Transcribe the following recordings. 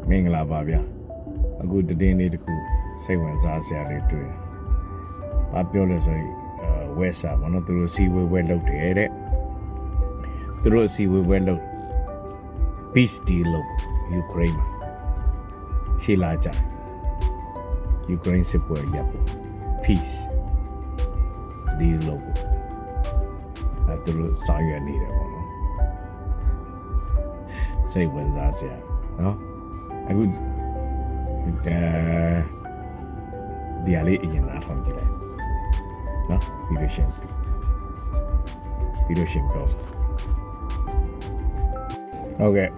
မင်္ဂလာပါဗျာအခုတည်င်းလေးတခုစိတ်ဝင်စားစရာလေးတွေ့တယ်။ဘာပြောလဲဆိုရင်ဝက်စာဘောနော်သူတို့စီဝဲဝဲလုပ်တယ်တဲ့သူတို့စီဝဲဝဲလုပ် peace deal လုပ်ယူကရိန်းမှာရှေ့လာကြယူကရိန်းစစ်ပွဲရပ်ဖို့ peace deal လုပ်ဖို့သူတို့ဆောင်ရွက်နေတယ်ပေါ့နော်စိတ်ဝင်စားစရာနော်အခုဒီအလေးအရင်နားထောင်ကြည့်လိုက်နော်ပြီးလို့ရှင်းတော့ဟုတ်ကဲ့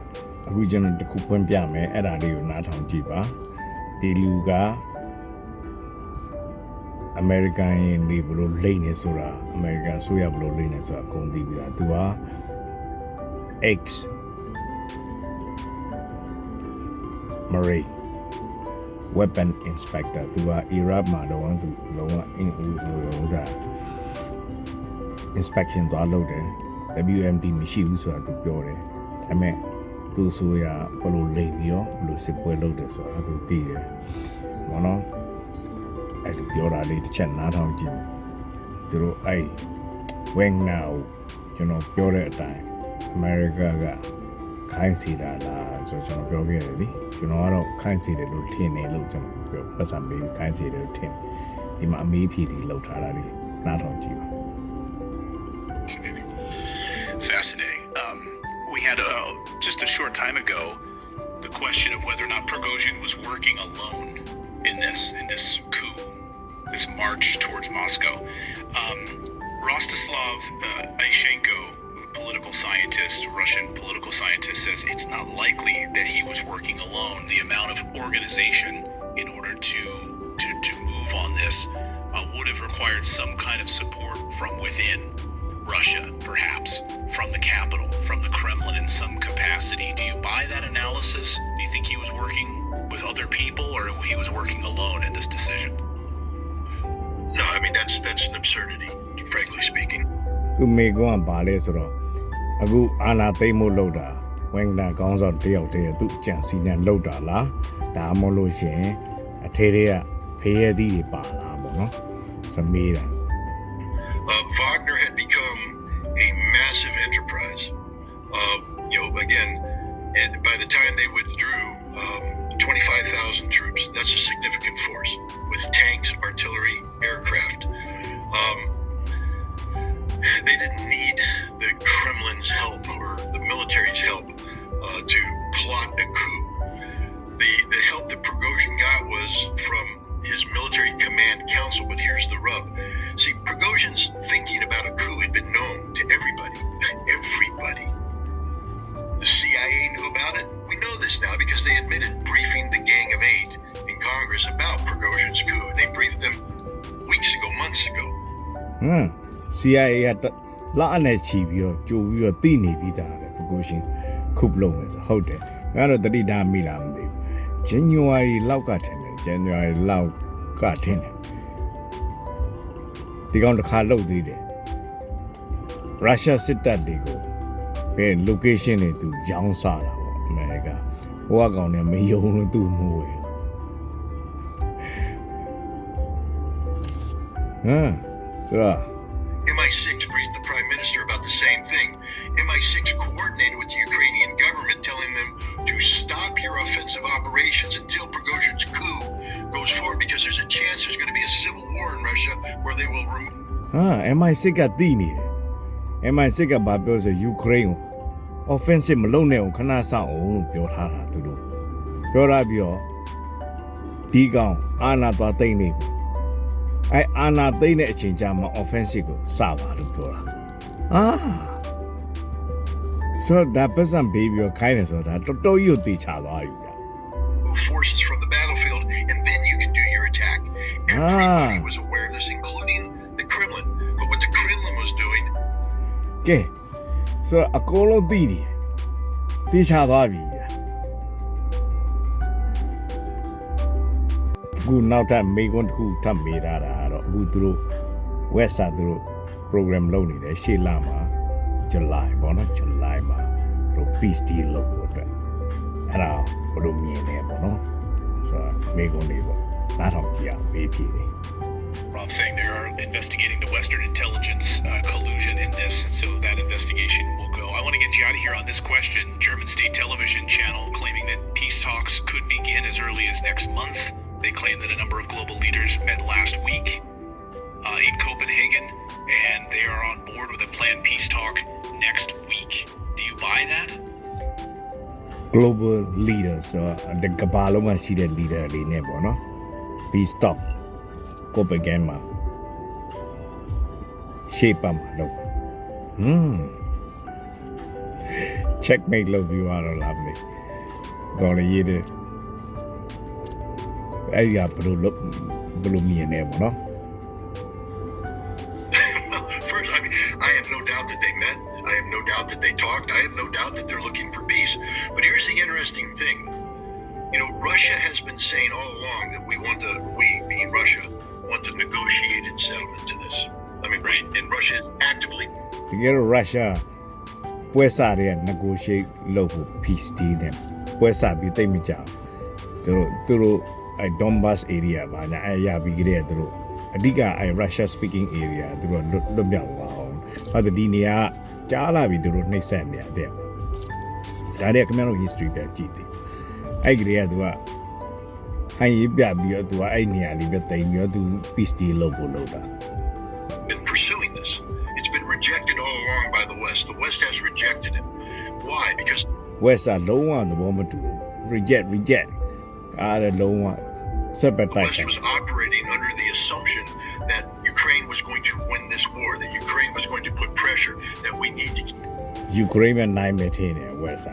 အခုကျွန်တော်တစ်ခုဖွင့်ပြမယ်အဲ့ဒါလေးကိုနားထောင်ကြည့်ပါဒီလူကအမေရိကန်ရဲ့နေဘလို့လိမ့်နေဆိုတာအမေရိကန်ဆိုရဘလို့လိမ့်နေဆိုတာအကုန်သိပြီလားသူက X Marine weapon inspector သူက Iraq မှာတော့သူလုံးဝ inspection သွားလုပ်တယ် WMD မရှိဘူးဆိုတာသူပြောတယ်ဒါပေမဲ့သူဆိုရဘလို့လိမ့်ပြီးတော့ဘလို့စစ်ပွဲလုပ်တယ်ဆိုတာသူသိတယ်ဘောနော်အဲ့ဒီပြောတာလေးတစ်ချက်နားထောင်ကြည့်သူတို့အဲ့ when now ကျွန်တော်ပြောတဲ့အတိုင်း America ကခိုင်းစီတာလားဆိုတော့ကျွန်တော်ပြောခဲ့တယ်လေကျွန်တော်ကတော့ခိုင်းစီတယ်လို့ထင်နေလို့ကျွန်တော်ပြောပတ်စံပေးခိုင်းစီတယ်လို့ထင်ဒီမှာအမေးဖြေတွေလောက်ထားတာလေနားထောင်ကြည့်ပါ Fascinating. We had just a short time ago the question of whether or not Prigozhin was working alone in this coup, this march towards Moscow. Rostislav Ayshenko, political scientist, Russian political scientist, says it's not likely that he was working alone. The amount of organization in order to move on this would have required some kind of support from within Russia, perhaps from the capital, from the Kremlin in some capacity. Do you buy that analysis? Do you think he was working with other people, or he was working alone in this decision? No, I mean that's an absurdity, frankly speaking. သူမေကွန်းကဘာလဲဆိုတော့အခုအာနာသိမ့်မို့လောက်တာဝင်တာကောင်းဆောင်တယောက်တည်းသူကြံစီနဲ့လောက်တာလားဒါမှမဟုတ်လို့ရှင်အထေတွေကဖေးရသည်တွေပါလားပေါ့နော်စမေးတာ Wagner had become a massive enterprise. Again, and by the time they withdrew 25,000 troops, that's a significant force with tanks, artillery, aircraft. They didn't need the Kremlin's help or the military's help to plot a coup. The help that Prigozhin got was from his military command council, but here's the rub. See, Prigozhin's thinking about a coup had been known to everybody. Everybody. The CIA knew about it. We know this now because they admitted briefing the Gang of Eight in Congress about Prigozhin's coup. They briefed them weeks ago, months ago. CIA ကလာနဲ့ချီပြီးတော့ကြိုပြီးတော့သိနေပြီးသားပဲPrigozhinခုပ်လုံးမယ်ဆိုဟုတ်တယ်ငါတော့တတိတာမိလားမသိဘူး January လောက်ကထင်တယ် January လောက်ကထင်တယ်ဒီကောင်တစ်ခါလှုပ်သေးတယ် Russia စစ်တပ်တွေကိုဘယ် location တွေသူရောင်းစားတာပေါ့အမေရိကဟိုကကောင်နဲ့မယုံလို့သူ့မိုးဝယ်ဆိုတော့MI6 briefed the Prime Minister about the same thing. MI6 coordinated with the Ukrainian government, telling them to stop your offensive operations until Prigozhin's coup goes forward, because there's a chance there's going to be a civil war in Russia where they will remove. MI6 ကသိနေတယ် MI6 ကဘာပြောဆိုယူကရိန်းကို offensive မလုပ်နဲ့အောင်ခဏစောင့်အောင်လို့ပြောထားတာသူတို့ပြောရပြီးတော့ဒီကောင်အာနာသွားသိမ့်နေအာနာသိမ့်တဲ့အချိန်ကြာမှာ offensive ကိုစပါလို့ပြောတာဆိုတော့ဒါပတ်စံပေးပြီးတော့ခိုင်းတယ်ဆိုတာတော်တော်ကြီးကိုတေချာသွားပြီဗျာ forces from the battlefield, and then you can do your attack. Everybody was aware of this, including the Kremlin. But what the Kremlin was doing... ကဲဆိုတော့အကုန်လုံးသိနေတေချာသွားပြီဗျာအခုနောက်ထပ်မေကွန်းတစ်ခုထပ်မေးထားတာတော့အခုသူတို့ website သူတို့ program လုပ်နေတယ်ရှေ့လမှာ July ပေါ့နော် July မှာသူ peace deal လုပ်ဖို့အတွက်အဲ့ဒါဘယ်လိုမြင်လဲ မေကွန်လေးပေါ့နားထောင်ကြည့်အောင်ပေးဖြေတယ် Roth saying they are investigating the Western intelligence collusion in this, and so that investigation will go. I want to get you out of here on this question. German state television channel claiming that peace talks could begin as early as next month. They claim that a number of global leaders met last week in Copenhagen, and they are on board with a planned peace talk next week. Do you buy that? global leader ဆိုတော့ဒီကမ္ဘာလုံးမှာရှိတဲ့ leader တွေနဲ့ပေါ့နော် peace talk Copenhagen မှာ shape ပါမှာလို့checkmate လုပ်ပြီးတော့လားမသိတော့လေရေးတယ်အဲ့ရဘလို့မြင်နေပေါ့နော် First, I mean, I have no doubt that they met. I have no doubt that they talked. I have no doubt that they're looking for peace. But here's the interesting thing. You know, Russia has been saying all along that we being Russia, want a negotiated settlement to this. I mean, right, and Russia is actively တကယ်တော့ Russia ပွဲစားတွေက negotiate လုပ်ဖို့ peace deal နဲ့ပွဲစားပြီးတိတ်မကြဘူးသူတို့အဲ Donbas area ဘာညာအဲရပြီးကြတဲ့သူတို့အဓိကအဲ Russia speaking area သူတို့လွတ်မြောက်သွားအောင်ဘာလို့ဒီနေရာကြားလာပြီးသူတို့နှိမ့်ဆက်နေရတယ်ဒါတွေကခင်ဗျားတို့ history ပဲကြည့်တယ်အဲ့ဒီကလေးကသူကဟိုင်းပြပြီးတော့သူကအဲ့နေရာလေးပဲတိမ်ပြီးတော့သူ peace deal လုပ်ဖို့လုပ်တာ been pursuing this. It's been rejected all along by the West. The West has rejected it. Why? Because West ကလုံးဝသဘောမတူဘူး reject အားလုံးဝစက်ပဲ the တိုက် West တယ် was operating under the assumption that Ukraine was going to win this war, that Ukraine was going to put pressure, that we need to Ukraine ပဲနိုင်မယ်ထင်တယ် West က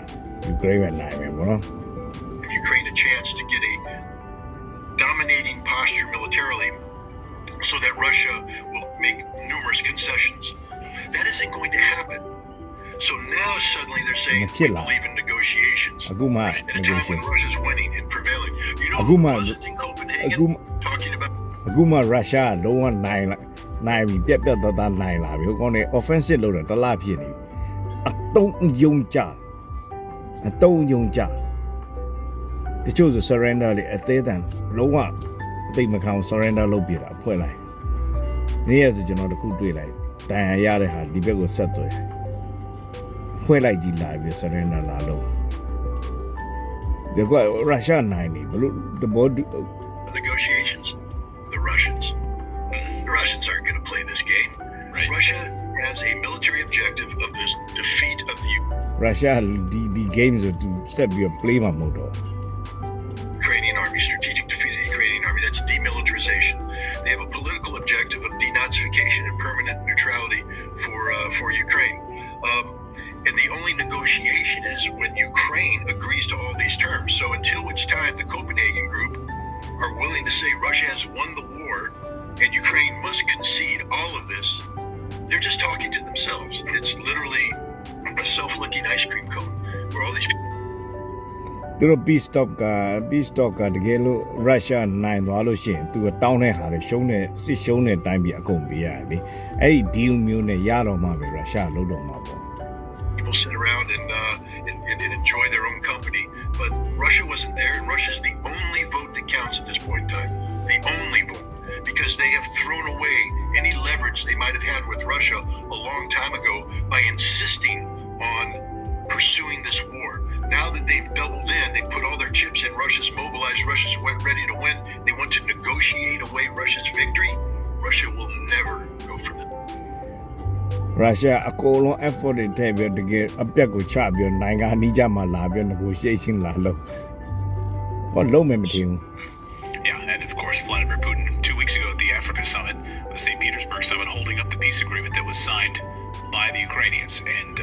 Ukraine ပဲနိုင်မယ်ပေါ့နော် give Ukraine a chance to get a dominating posture militarily so that Russia will make numerous concessions. That isn't going to happen. So now suddenly they're saying we believe in negotiations. အခုမှ At a time when Russia's winning and prevailing. You knowအခု who မှ wasn't in Copenhagen အခု talking about အခုမှ Russia ကလုံးဝနိုင်ပြီးပြတ်သားနိုင်လာပြီဟိုကောင်နေ offensive လုပ်တယ်တလားဖြစ်နေအတုံးယုံကြတချို့ဆို surrender လေအသေးတန်လုံးဝသိမခံ surrender လုပ်ပြတာဖွဲ့လိုက်နေ့ရက်ဆိုကျွန်တော်တခုတွေ့လိုက်တန်ရရတဲ့ဟာဒီဘက်ကိုဆက်သွယ်ဖွဲ့လိုက်ကြည့်လာပြီး surrender လာလို့ဒီကရုရှားနိုင်နေဘလို့တဘော negotiations. The Russians aren't going to play this game. Right. Russia has a military objective of this defeat of the ရုရှားဒီ games ကိုသူဆက်ပြီး play မှာမဟုတ်တော့ Ukrainian army, strategic defeat of the Ukrainian army. That's demilitarization. They have a political objective of denazification and permanent neutrality for Ukraine. And the only negotiation is when Ukraine agrees to all these terms. So until which time the Copenhagen group are willing to say Russia has won the war and Ukraine must concede all of this, they're just talking to themselves. It's literally a self-licking ice cream cone where all these people သူတို့ peace talk ကတကယ်လို့ရုရှားနိုင်သွားလို့ရှိရင်သူကတောင်းတဲ့ဟာတွေရှုံးတဲ့စစ်ရှုံးတဲ့တိုင်းပြည်အကုန်ပေးရတယ်လေအဲ့ဒီ deal မျိုးနဲ့ရတော့မှပဲရုရှားလုံးတော့မှာပေါ့ sit around and enjoy their own company. But Russia wasn't there, and Russia's the only vote that counts at this point in time. The only vote. Because they have thrown away any leverage they might have had with Russia a long time ago by insisting on pursuing this war. Now that they've doubled in, they put all their chips in, Russia's mobilized, Russia's ready to win. They want to negotiate away Russia's victory. Russia will never go for that. ရုရှားအကုန်လုံး effort တွေထည့်ပြီးတကယ်အပြက်ကိုချပြီးနိုင်ငံအနီးကြမှာလာပြီး negotiation လာလို့ဘာလုံးမယ်မထင်ဘူး Yeah, and of course, Vladimir Putin 2 weeks ago at the Africa Summit, the St. Petersburg Summit, holding up the peace agreement that was signed by the Ukrainians and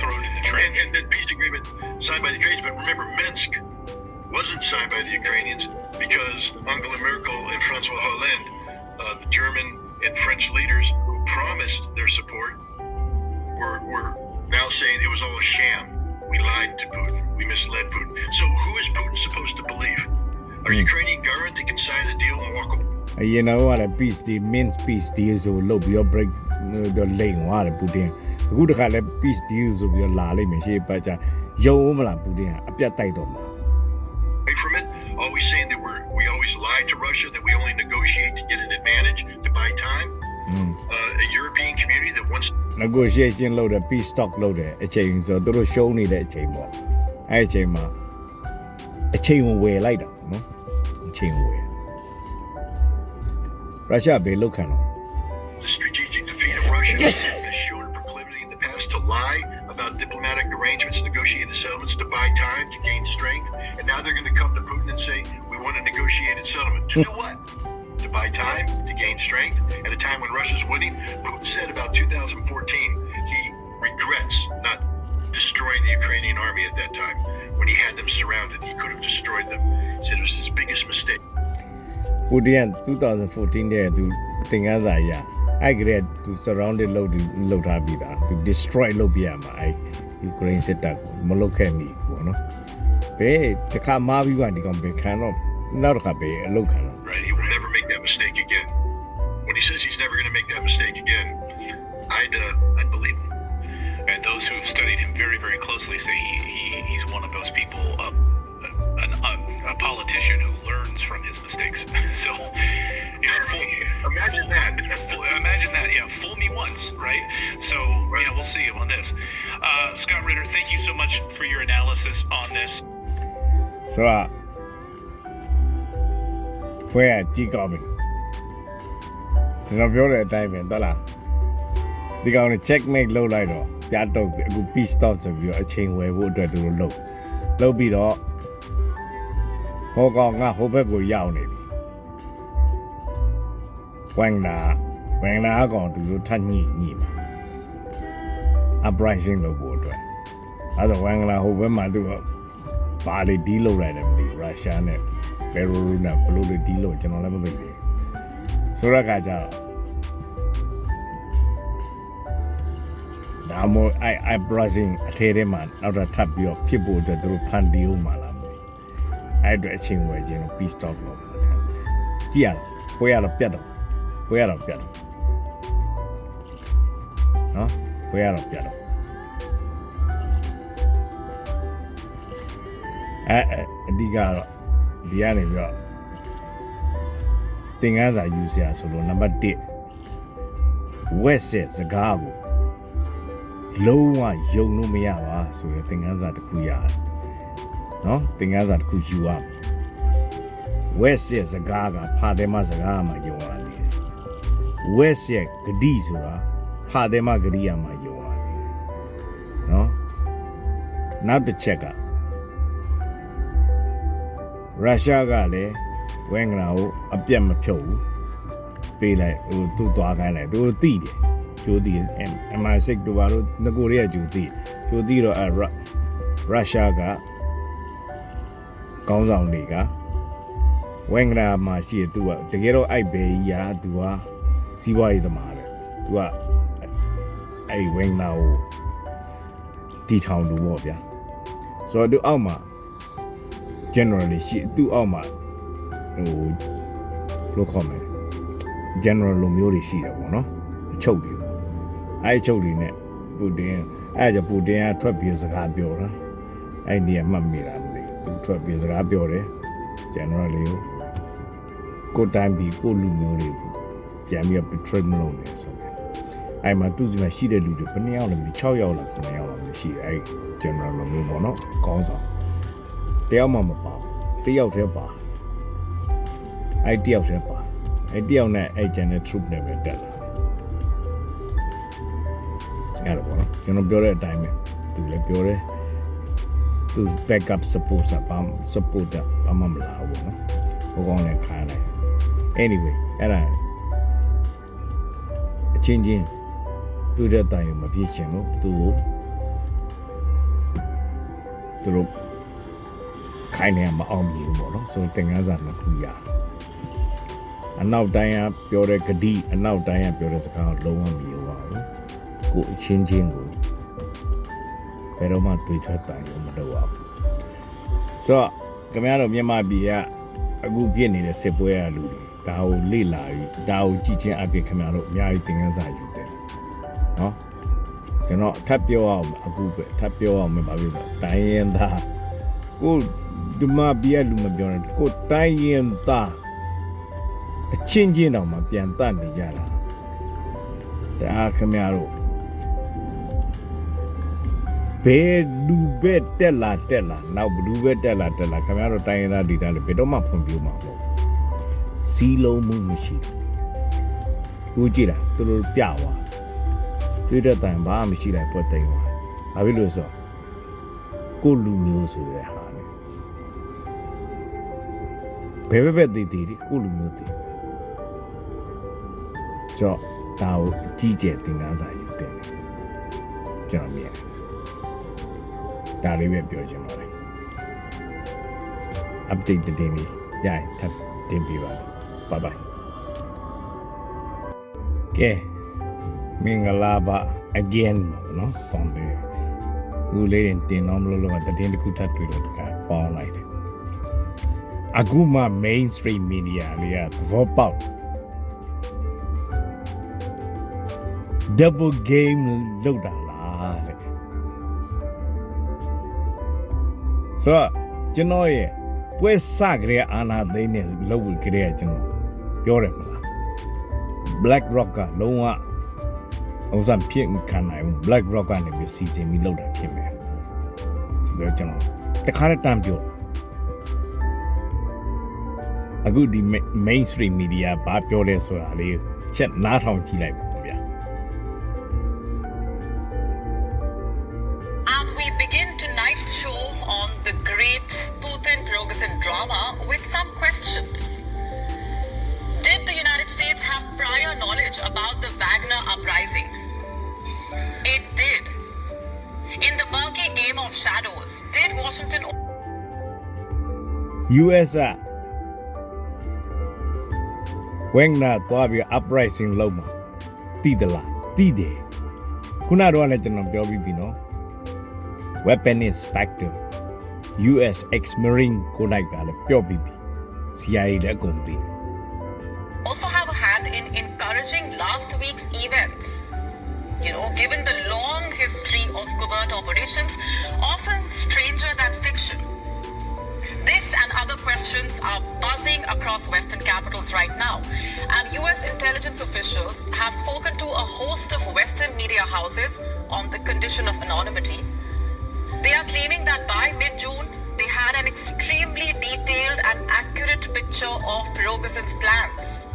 thrown in the trash. And the peace agreement signed by the Ukrainians, but remember, Minsk wasn't signed by the Ukrainians because Angela Merkel and Francois Hollande, the German and French leaders who promised their support, were now saying it was all a sham. We lied to Putin. We misled Putin. So who is Putin supposed to believe? Are Ukrainian government that can sign a deal and walk away? You know what a peace deal means peace deal so low your break the lane ဟာပူတင်အခုတခါလဲ peace deal ဆိုပြီးလာလိမ့်မယ်ရှေ့ပတ်ကြရုံမလားပူတင်အပြတ်တိုက်တော့မှာ From it, always saying that we always lie to Russia, that we only negotiate to get an advantage, to buy time. A European community that wants negotiation လုပ်တယ် peace talk လုပ်တယ်အချိန်ဆိုတော့သူတို့ရှုံးနေတဲ့အချိန်ပေါ့အဲ့အချိန်မှာအချိန်ကိုဝယ်လိုက်တာနော်အချိန်ကိုဝယ်ရုရှားဘယ်လောက်ခံတော့ the strategic defeat of Russia has shown a proclivity in the past to lie about diplomatic arrangements, negotiated settlements to buy time, to gain strength, and now they're going to come to Putin and say, we want a negotiated settlement. To do what? To buy time, to gain strength. At a time when Russia's winning, Putin said about 2014 he regrets not destroying the Ukrainian army at that time. When he had them surrounded, he could have destroyed them. He said it was his biggest mistake. Putin 2014တဲ့သူသင်ခန်းစာအရအဲ့ကလေးသူ surrounded လုပ်ထားပြီးသားသူ destroy လုပ်ပြရမှာအဲ့ Ukraine စစ်တပ်ကိုမလုပ်ခဲ့မိဘူးပေါ့နော်ဘယ်တစ်ခါမားပြီးမှဒီကောင်ပဲခံတော့နောက်တစ်ခါပဲအလုပ်ခံတော့ Right, he will never make that mistake again. When he says he's never going to make that mistake again, I'd believe him. And those who have studied him very, very closely say he's one of those people, a politician who learns from his mistakes. So, you know, Imagine that. imagine that. Yeah, fool me once, right? So, yeah, we'll see on this. Scott Ritter, thank you so much for your analysis on this. ဆိုတော့ဖွယ်ကြည့်ကောင်းပြီကျွန်တော်ပြောတဲ့အတိုင်းပဲဟုတ်လားဒီကောင်နဲ့ checkmate လုပ်လိုက်တော့ပြတ်တော့အခု peace stop ဆိုပြီးတော့အချိန်ဝယ်ဖို့အတွက်သူတို့လုပ်ပြီးတော့ဟောကောင်ကဟိုဘက်ကိုရောက်နေပြီဝင်လာကောင်သူတို့ထညှိမှာ uprising လုပ်ဖို့အတွက်အဲ့တော့ဝင်လာဟိုဘက်မှာသူကပါလေဒီလုပ်လိုက်တယ်မသိဘူးရုရှားနဲ့ဘယ်လိုလုပ်ဘလို့လေဒီလုပ်ကျွန်တော်လည်းမသိဘူးဆိုတော့ကကြတော့ဒါမို့uprising အထဲထဲမှာနောက်တော့ထပ်ပြီးတော့ဖြစ်ဖို့အတွက်သူတို့ဖန်တီးဦးမှာလားမသိဘူးအဲ့အတွက်အချိန်ဝယ်ခြင်း peace talk လုပ်တာကြည့်ရပွဲရတော့ပြတ်တော့နော်ပွဲရတော့ပြတ်တော့အဓိကတော့ဒီကနေပြီးတော့သင်ခန်းစာယူစရာဆိုလို့နံပါတ်1 West ရဲ့စကားကိုလုံးဝယုံလို့မရပါဆိုတဲ့သင်ခန်းစာတစ်ခုရတယ်နော်သင်ခန်းစာတစ်ခုယူရမယ် West ရဲ့စကားကဖာတယ်မစကားမှယုံရတယ် West ရဲ့ဂတိဆိုတာဖာတယ်မဂတိရမှယုံရတယ်နော်နောက်တစ်ချက်ကရုရှားကလည်းဝင်္ဂလာကိုအပြတ်မဖြုတ်ဘူးပေးလိုက်ဟိုသူ့သွားခိုင်းလိုက်သူတို့တိတယ်ကျိုးတိ MI6 တို့ဘာလို့ငကိုတွေကကျိုးတိတော့ရုရှားကကောင်းဆောင်တွေကဝင်္ဂလာမှာရှိသူကတကယ်တော့အိုက်ဘေကြီးကသူကစီးပွားရေးသမားပဲသူကအဲ့ဝင်္ဂလာကိုတီထောင်လို့ပေါ့ဗျာဆိုတော့သူအောက်မှာgenerally ရှိသူ့အောက်မှာဟိုလို့ခေါ်မယ် general လိုမျိုးတွေရှိတယ်ပေါ့နော်အချုပ်တွေအဲ့အချုပ်တွေနဲ့ပူတင်အဲ့ကြပူတင်ကထွက်ပြီးစကားပြောတာအဲ့ဒီကမှတ်မိတာမသိသူထွက်ပြီးစကားပြောတယ် general လေးကိုတိုင်းပြီးကိုလူမျိုးတွေပြန်ပြီး betray မလုပ်နဲ့ဆိုတယ်အဲ့မှာသူ့စီမှာရှိတဲ့လူတွေဘယ်နှစ်ယောက်လဲ6ယောက်လား9ယောက်လားမရှိအဲ့ general လိုမျိုးပေါ့နော်ကောင်းဆောင်တယောက်မှမပါတယောက်တည်းပါအဲ့တယောက်တည်းပါအဲ့တယောက်နဲ့အဲ့ကျန်တဲ့ troop နဲ့ပဲတက်လာအဲ့တော့ပေါ့နော်ကျွန်တော်ပြောတဲ့အတိုင်းပဲသူလည်းပြောတယ်သူ backup support ဘာမှမလာဘူးနော်ဟိုကောင်လည်းခိုင်းလိုက် anyway အဲ့ဒါအချင်းချင်းသူ့တဲ့တိုင်မပြည့်ချင်လို့သူတို့ခိုင်းနေမအောင်မြင်ဘူးပေါ့နော်ဆိုသင်ခန်းစာနှစ်ခုရအနောက်တိုင်းကပြောတဲ့ဂတိအနောက်တိုင်းကပြောတဲ့စကားကိုလုံးဝမယုံပါဘူးကိုအချင်းချင်းကိုဘယ်တော့မှတွေ့ထွက်တိုင်လို့မလုပ်ပါဘူးဆိုတော့ခင်ဗျားတို့မြန်မာပြည်ကအခုပြည့်နေတဲ့စစ်ပွဲရလူတွေဒါကိုလေ့လာပြီးဒါကိုကြည့်ချင်းအပြင်ခင်ဗျားတို့အများကြီးသင်ခန်းစာယူတယ်နော်ကျွန်တော်ထပ်ပြောအောင်အခုပဲထပ်ပြောအောင်မပါဘူးဆိုတိုင်းရင်သားကို ဒီမှာပြရလူမပြောနဲ့ကိုတိုင်းရင်သားအချင်းချင်းတောင်မှပြန်တတ်နေကြတာဒါခင်ဗျားတို့ဘယ်လူပဲတက်လာနောက်ဘလူပဲတက်လာခင်ဗျားတို့တိုင်းရင်းသားဒေသတွေဘယ်တော့မှဖွံ့ဖြိုးမှာမဟုတ်စီးလုံးမှုမရှိဘူးကြည့်လားသူတို့ပြသွားတွေ့တဲ့တိုင်ဘာမှမရှိလိုက်ပွက်သိမ်းသွားဘာဖြစ်လို့ဆိုကိုလူမျိုးဆိုတဲ့ဟာလေဘယ်တည်ကိုလူမျိုးတည်ကြော့ဒါကိုအကြီးကျယ်သင်ခန်းစာယူတင်တယ်ကျွန်တော်မြင်ဒါလေးပဲပြောချင်ပါတယ် update တင်ပြီးရရင်ထပ်တင်ပြပါbye bye ကဲမင်္ဂလာပါ again နော်ပေါင်းတယ်ဦးလေးတင်တော့မလို့တော့တည်င်းတစ်ခုထပ်တွေ့လို့တခါပေါင်းလိုက်တယ်အခုမှ mainstream media လေးကသဘောပေါက် double game လောက်တာလားတဲ့ဆိုတော့ကျွန်တော်ရဲ့ပွဲစကြတဲ့အာနာသိန်းနဲ့လောက်ကြတဲ့ကျွန်တော်ပြောတယ်မလား Black Rock ကလုံးဝဥစ္စာဖြစ်ခံနိုင်ဘူး Black Rock ကနေပြီးစီစဉ်ပြီးလောက်တာဖြစ်မယ်ဆိုတော့ကျွန်တော်တခါတည်းပြောအခုဒီ mainstream media ဘာပြောလဲဆိုတာလေးချက်နားထောင်ကြည့်လိုက်ပါဗျာ And we begin tonight's show on the great Putin-Rogosin drama with some questions. Did the United States have prior knowledge about the Wagner uprising? It did. In the murky game of shadows, did Washington... US Wagner သွားပြီး uprising လုပ်မှာတိတလားတိတယ်ခုနတော့လည်းကျွန်တော်ပြောပြီးပြီနော် weapon inspector US ex-marine ကိုလိုက်ကလည်းပြောပြီးပြီ CIA လည်းအကုန်သိ also have a hand in encouraging last week's events. You know, given the long history of covert operations, often stranger than fiction. This and other questions are buzzing across Western capitals right now, and US intelligence officials have spoken to a host of Western media houses on the condition of anonymity. They are claiming that by mid-June, they had an extremely detailed and accurate picture of Rogosin's plans.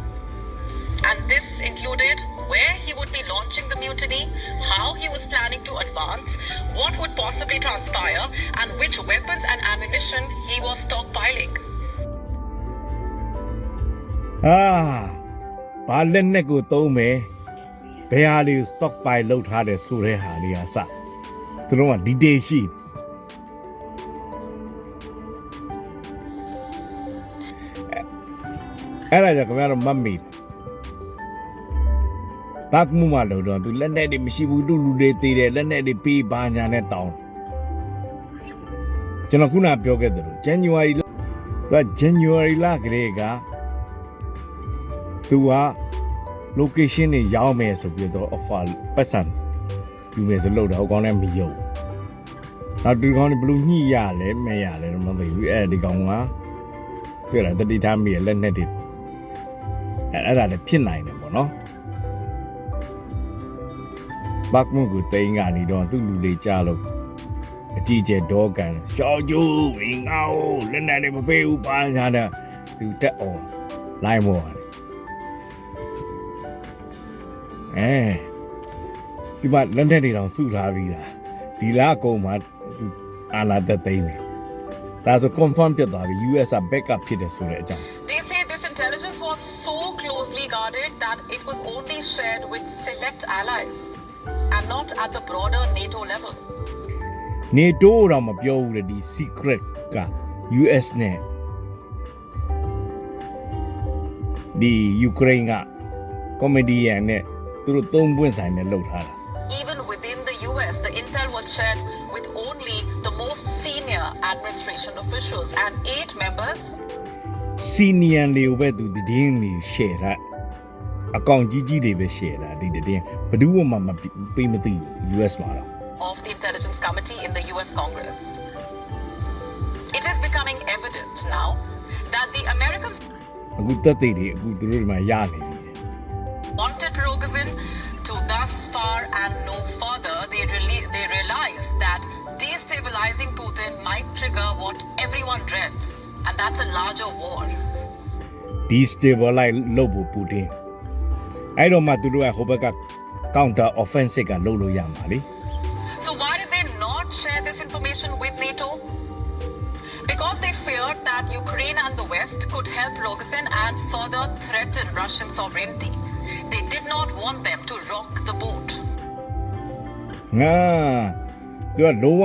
And this included where he would be launching the mutiny, how he was planning to advance, what would possibly transpire, and which weapons and ammunition he was stockpiling. ဘာလက်နဲ့ကိုသုံးမယ်ဘယ်ဟာလေး stockpile လုပ်ထားတယ်ဆိုတဲ့ဟာလေးကစသူတို့က detail ရှိအဲ့ဒါကြောင့်ခင်ဗျားတို့မတ်မီဘာမှမလုပ်တော့သူလက်နဲ့တွေမရှိဘူးလူတွေသေးတယ်လက်နဲ့တွေပေးပါညာနဲ့တောင်းကျွန်တော်ခုနပြောခဲ့တယ်လို့ January လကလေးကသူက location တွေရောက်မယ်ဆိုပြီးတော့ offer ပတ်စံယူမယ်ဆိုလို့တော့အကောင်းနဲ့မယုံနောက်ဒီကောင်ဘလူးညှိရလဲမရလဲတော့မသိဘူးအဲ့ဒီကောင်ကတွေ့လားတတိထားမိရလက်နဲ့တွေအဲ့ဒါလည်းဖြစ်နိုင်တယ်ပေါ့နော်ဘတ်မုန်ကိုတိန်ကနေတော့သူ့လူလေးကြားလို့အကြီးကျယ်ဒေါကန်ရှောက်ကျူးဝင်းငါ့ကိုလက်နဲ့မပေးဘူးပါညာတဲ့သူတက်အောင်လိုက်မောဒီမှာလက်နဲ့တွေတောင်စုထားပြီးတာဒီလားအကုန်မှာအာလာတက်သိမ်းတယ်ဒါဆို confirm ဖြစ်သွားပြီ US က backup ဖြစ်တယ်ဆိုတဲ့အကြောင်း They say this intelligence was so closely guarded that it was only shared with select allies and not at the broader NATO level. NATO တော့မပြောဘူးလေဒီ secret က US နဲ့ဒီ Ukraine က comedian နဲ့သူတို့သုံးပွင့်ဆိုင်နဲ့လှုပ်ထားတာ Even within the US, the intel was shared with only the most senior administration officials and 8 members. senior တွေကိုပဲသူတည်င်းနေ share တာအကောင့်ကြီးတွေပဲ share တာဒီတည်င်းဘယ်သူမှမပေးမသိဘူး US မှာတော့ of the Intelligence Committee in the US Congress. It is becoming အခုတက်သေးတွေအခုသူတို့ဒီမှာရနေပြီ wanted Rogozin to thus far and no further, they realized that destabilizing Putin might trigger what everyone dreads, and that's a larger war. destabilize လုပ်ဖို့ပူတင်အဲ့တော့မှသူတို့ကဟိုဘက်က counter offensive ကလုပ်လို့ရမှာလေ So why did they not share this information with NATO? Because they feared that Ukraine and the West could help Rogozin and further threaten Russian sovereignty. They did not want them to rock the boat. ငါသူကလုံးဝ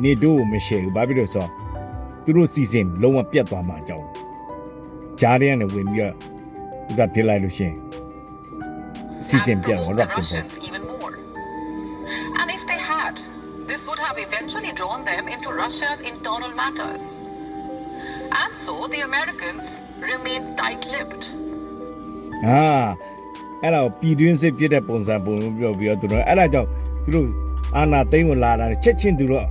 နေတို့မရှိဘူးဘာဖြစ်လို့ဆိုတော့သူတို့စီစဉ်လုံးဝပြတ်သွားမှာကြောက်ဂျားတဲ့ကနေဝင်ပြီးတော့ဥစားပြလိုက်လို့ရှင်စီစဉ် And ပြတ်သွား provokeတော့ the ပြတ်သွား Russians even more. And if they had, this would have eventually drawn them into Russia's internal matters. And so the Americans remained tight-lipped. အဲ့ဒါကိုပြည်တွင်းစစ်ပြတဲ့ပုံစံပုံလို့ပြောပြီးတော့သူတို့အဲ့ဒါကြောင့်သူတို့အာနာသိန်းကိုလာတာချက်ချင်းသူတို့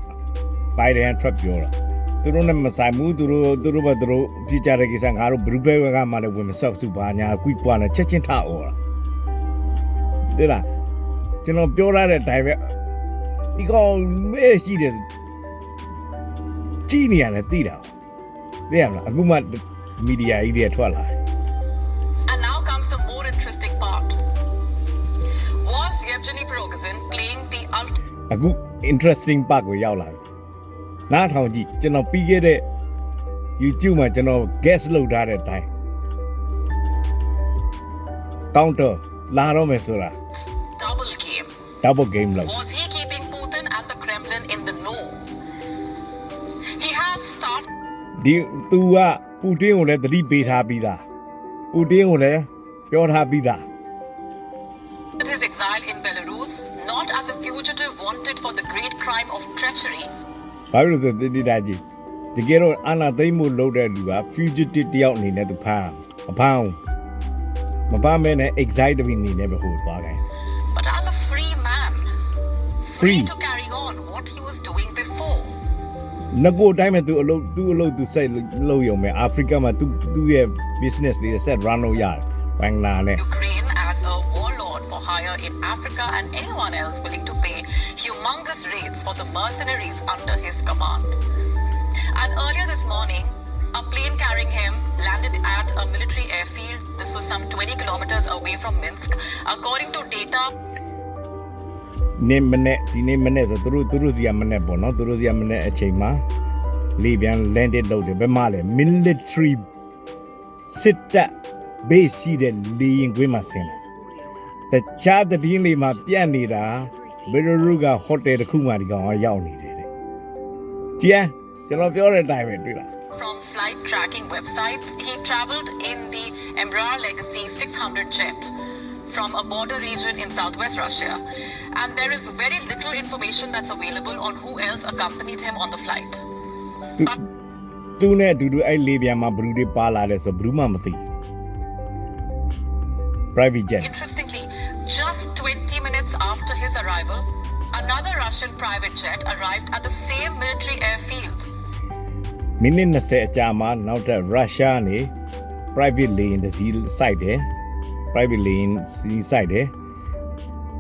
ဘိုင်ဒန်ထွက်ပြောတာသူတို့နဲ့မဆိုင်ဘူးသူတို့ဘာသူတို့ပြကြတဲ့ကိစ္စငါတို့ဘလူးဘဲကမှလည်းဝင်မဆောက်စုပါညာကွိကွာနဲ့ချက်ချင်းထားအော်တာတဲ့လားကျွန်တော်ပြောရတဲ့အတိုင်းပဲဒီကောင်မဲရှိတယ်ကြည့်နေရတယ်သိတာသိရမလားအခုမှမီဒီယာကြီးတွေထွက်လာ And now comes the more interesting part. Was Yevgeny Prigozhin playing the ultimate အခု interesting part ကိုရောက်လာပြီနားထောင်ကြည့်ကျွန်တော်ပြီးခဲ့တဲ့ YouTube မှာကျွန်တော် guest လုပ်ထားတဲ့အတိုင်း counter လာတော့မယ်ဆိုတာ double game? double game လုပ် Was he keeping Putin and the Kremlin in the know? He has started ဒီသူကပူတင်ကိုလည်းသတိပေးထားပြီးသားပူတင်ကိုလည်းပြောထားပြီးသား his exile in Belarus not as a fugitive wanted for the great crime of treachery, ဘာလို့လဲဆိုတိတိတာကြီးတကယ်တော့အာနာသိမ့်မှုလုပ်တဲ့လူက fugitive တယောက်အနေနဲ့သူဖမ်းမဖမ်းမဲနဲ့ exile တပြီးနေနဲ့ပဲဟိုသွားတယ် but as a free man, Free. to carry on what he was doing before. ငကိုတိုင်းမဲ့သူအလုပ်သူစိတ်လုပ်ရုံပဲအာဖရိကမှာသူရဲ့ business တွေဆက် run လုပ်ရတယ်ဘန်လာနဲ့ Ukraine as a warlord for hire in Africa and anyone else willing to pay humongous rates for the mercenaries under his command. And earlier this morning, a plane carrying him landed at a military airfield. This was some 20 kilometers away from Minsk. According to data, နေမနဲ့ဒီနေ့မနဲ့ဆိုသူတို့စီကမနဲ့ပေါ့နော်သူတို့စီကမနဲ့အချိန်မှာလေပြန် landed လုပ်တယ်ဘယ်မှာလဲ military စစ်တပ် base ရှိတဲ့လေရင်ကွင်းမှာဆင်းတယ်တခြားတည်င်းလေးမှာပြန့်နေတာဘယ်လိုလူကဟိုတယ်တစ်ခုမှဒီကောင်ကရောက်နေတယ်တဲ့ကြည်ကျွန်တော်ပြောတဲ့အတိုင်းပဲတွေ့လား from flight tracking websites, he traveled in the Embraer Legacy 600 jet from a border region in southwest Russia. And there is very little information that's available on who else accompanied him on the flight. But သူနဲ့အတူတူအဲ့လေပြန်မှာဘယ်သူတွေပါလာလဲဆိုဘယ်သူမှမသိ private jet interestingly, just 20 minutes after his arrival, another Russian private jet arrived at the same military airfield. မိနစ်20အကြာမှာနောက်ထပ်ရုရှားနေ private lane တစ်စီးစိုက်တယ် private lane စီးစိုက်တယ်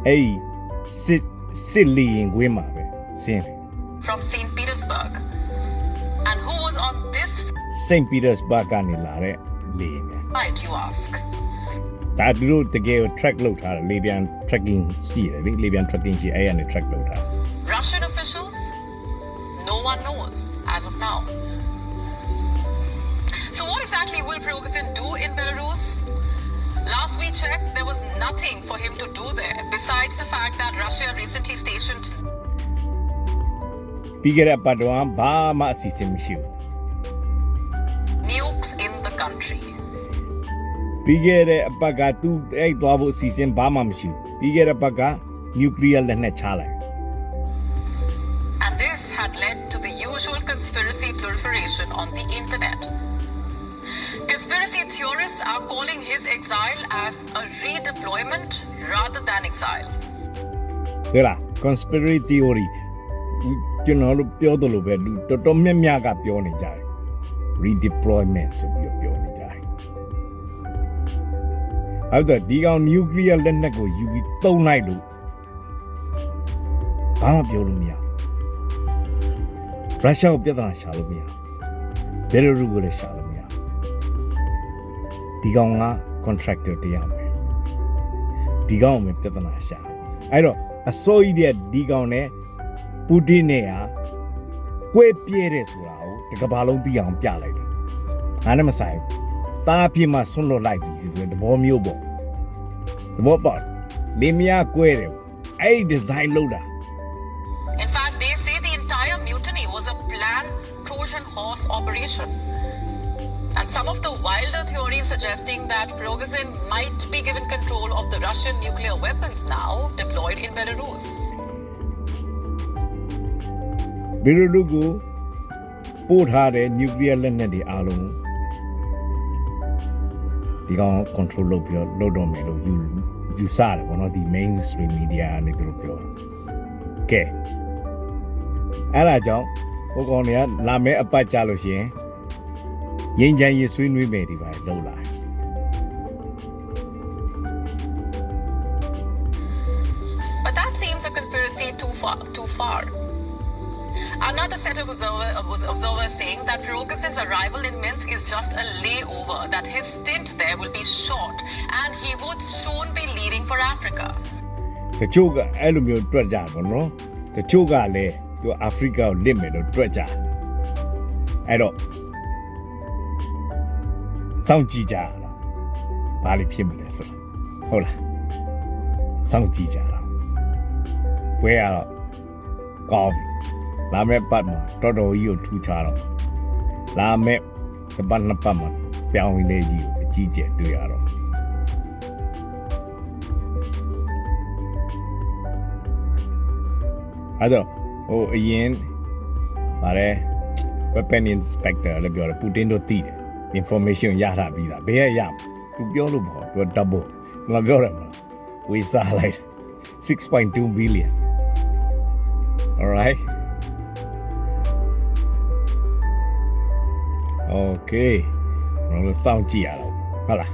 အဲ့စစ်လီရင်ကွင်းမှာပဲဆင်းတယ် From St. Petersburg. And who was on this St. Petersburg ကနေလာတဲ့လေရင်ပဲ flight, you ask? ဒါသူတို့တကယ် track လုပ်ထားတယ်လေပြန် tracking ရှိတယ်လေပြန် tracking ရှိအဲ့ရနေ track လုပ်ထား Russian officials? No one knows as of now. So what exactly will Prigozhin do in Belarus? Last we checked, there was nothing for him to do there, besides the fact that Russia recently stationed ပြီးခဲ့တဲ့ပတ်တော့ဘာမှအစီအစဉ်မရှိဘူး nukes in the country. ပြီးခဲ့တဲ့အပတ်ကသူအဲ့သွားဖို့အစီအစဉ်ဘာမှမရှိဘူးပြီးခဲ့တဲ့ပတ်က nuclear လက်နက်ချလိုက် And this had led to the usual conspiracy proliferation on the internet. Conspiracy theorists are calling his exile as a redeployment rather than exile. ဟုတ်လား conspiracy theory ကျွန်တော်တို့ပြောသလိုပဲလူတော်တော်များများကပြောနေကြတယ် redeployment ဆိုပြီးပြောနေကြတယ် ဟုတ်တယ်ဒီကောင် nuclear လက်နက်ကိုယူပြီးသုံးလိုက်လို့ဘာမှပြောလို့မရရုရှားကိုပြဿနာရှာလို့မရဘယ်လိုလုပ်ကိုလည်းရှာလို့မရဒီကောင်က contractor တရားပဲဒီကောင်ကိုပြဿနာရှာအဲ့တော့အစိုးရတဲ့ဒီကောင်နဲ့ပူတင်နဲ့ဟာကွဲပြဲတယ်ဆိုတာကိုဒီကမ္ဘာလုံးသိအောင်ပြလိုက်တယ်ငါနဲ့မဆိုင်တားပြင်းမှဆွန့်လွတ်လိုက်ပြီဆိုတဲ့သဘောမျိုးပေါ့သဘောပေါက်လင်းမယားကွဲတယ်အဲ့ဒီဒီဇိုင်းလုပ်တာ In fact, they say the entire mutiny was a planned Trojan horse operation. And some of the wilder theories suggesting that Prigozhin might be given control of the Russian nuclear weapons now deployed in Belarus. ဘီလိုလူကိုပို့ထားတဲ့ nuclear လက်နက်တွေအားလုံးဒီကောင် control လုပ်ပြီးတော့တော့မယ်လို့ယူဆတယ်ဘောနော်ဒီ mainstream media ကနေသူတို့ပြောတာကဲအဲ့ဒါကြောင့်ဟိုကောင်တွေကလာမဲအပတ်ကြလို့ရှိရင်ငြိမ်းချမ်းရေးဆွေးနွေးမယ်ဒီပါလောက်လာ But that seems a conspiracy too far. Another set of observers saying that Prigozhin's arrival in Minsk is just a layover, that his stint there will be short and he would soon be leaving for Africa. တချို့ကအဲ့လိုမျိုးတွက်ကြပါတော့တချို့ကလည်းသူအာဖရိကကိုလစ်မယ်လို့တွက်ကြအဲ့တော့စောင့်ကြည့်ကြရတာဘာလို့ဖြစ်မလဲဆိုတာဟုတ်လားစောင့်ကြည့်ကြတာဘွဲကတော့ကောင်းပြီလာမယ့်ပတ်မှာတော်တော်ကြီးကိုထူးခြားတော့လာမယ့်တစ်ပတ်နှစ်ပတ်မှာပြောင်းဝင်နေကြီးကိုအကြီးကျယ်တွေ့ရတော့အဲ့တော့ဟိုအရင်ဗါလဲ weapon inspector လည်းပြောတယ်ပူတင်တို့သိတယ် information ရတာပြီးတာဘယ်ရသူပြောလို့ပေါ့သူ double ငါပြောတယ်မလားဝေစားလိုက် 6.2 billion all right okay ကျွန်တော်တို့စောင့်ကြည့်ရအောင်ဟုတ်လား